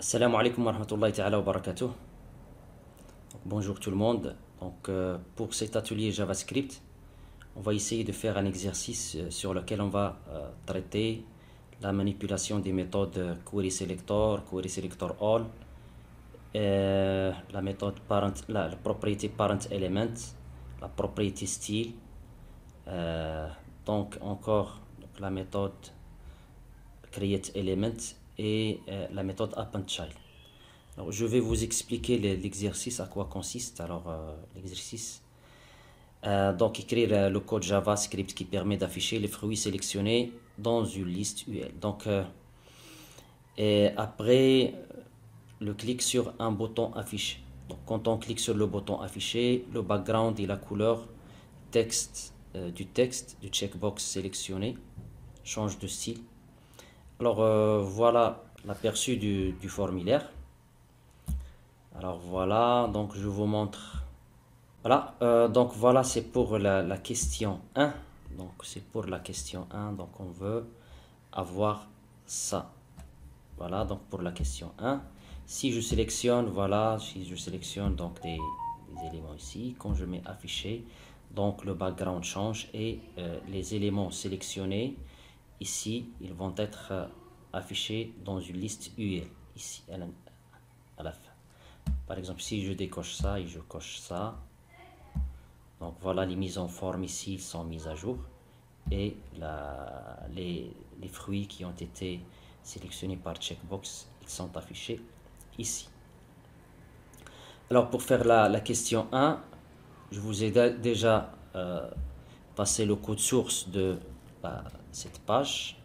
Assalamu alaikum wa rahmatullahi ta'ala wa barakatuh. Bonjour tout le monde. Donc, pour cet atelier JavaScript, on va essayer de faire un exercice sur lequel on va traiter la manipulation des méthodes querySelector, querySelectorAll, la méthode parent, la propriété parentElement, la propriété style, donc encore la méthode createElement et la méthode appendChild. Alors, je vais vous expliquer l'exercice, à quoi consiste. Alors, l'exercice, donc écrire le code JavaScript qui permet d'afficher les fruits sélectionnés dans une liste UL. Donc, et après le clic sur un bouton affiché. Donc, quand on clique sur le bouton affiché, le background et la couleur texte du checkbox sélectionné change de style. Alors voilà l'aperçu du formulaire. Alors voilà, donc je vous montre. Voilà, donc voilà, c'est pour la question 1. Donc c'est pour la question 1, donc on veut avoir ça. Voilà, donc pour la question 1. Si je sélectionne, voilà, si je sélectionne donc des éléments ici, quand je mets afficher, donc le background change et les éléments sélectionnés ici, ils vont être affichés dans une liste UL, ici, à la fin. Par exemple, si je décoche ça et je coche ça, donc voilà, les mises en forme ici sont mises à jour. Et les fruits qui ont été sélectionnés par checkbox, ils sont affichés ici. Alors, pour faire la question 1, je vous ai déjà passé le code source de cette page.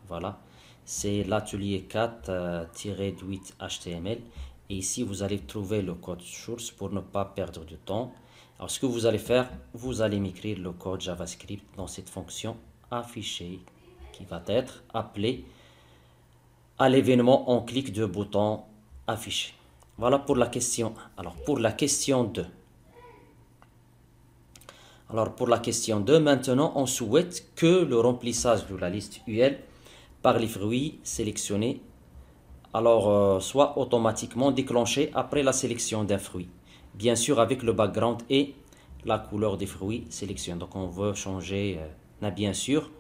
Voilà, c'est l'atelier 4-8 HTML. Et ici, vous allez trouver le code source pour ne pas perdre de temps. Alors, ce que vous allez faire, vous allez m'écrire le code JavaScript dans cette fonction afficher qui va être appelée à l'événement en clic de bouton afficher. Voilà pour la question 1. Alors, pour la question 2. Alors, pour la question 2, maintenant, on souhaite que le remplissage de la liste UL par les fruits sélectionnés soit automatiquement déclenché après la sélection d'un fruit. Bien sûr, avec le background et la couleur des fruits sélectionnés. Donc, on veut changer, bien sûr,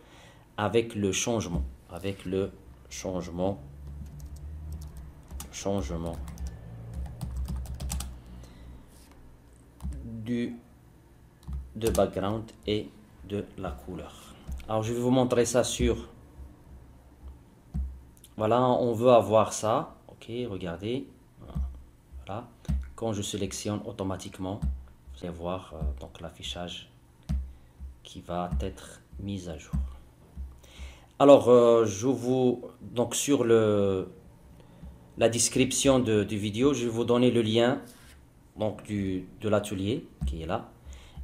avec le changement. De background et de la couleur. Alors, je vais vous montrer ça sur... Voilà, on veut avoir ça. Ok, regardez. Voilà. Quand je sélectionne automatiquement, vous allez voir donc l'affichage qui va être mis à jour. Alors, donc sur la description de vidéo, je vais vous donner le lien donc de l'atelier qui est là,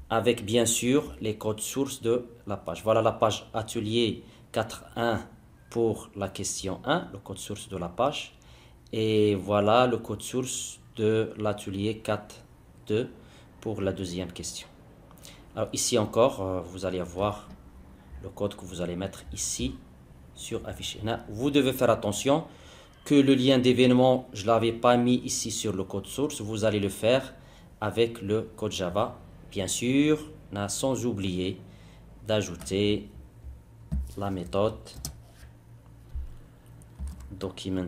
avec bien sûr les codes sources de la page. Voilà la page atelier 4.1 pour la question 1, le code source de la page. Et voilà le code source de l'atelier 4.2 pour la deuxième question. Alors ici encore, vous allez avoir le code que vous allez mettre ici sur afficher. Vous devez faire attention que le lien d'événement, je ne l'avais pas mis ici sur le code source. Vous allez le faire avec le code Java. Bien sûr, sans oublier d'ajouter la méthode document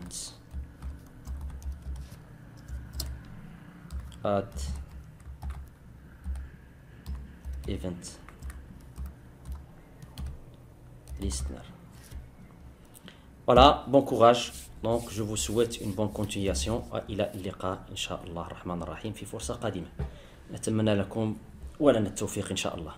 add event listener. Voilà, bon courage. Donc je vous souhaite une bonne continuation. إلى اللقاء إن شاء الله الرحمن الرحيم في فرصة قادمة. نتمنى لكم ولنا التوفيق إن شاء الله.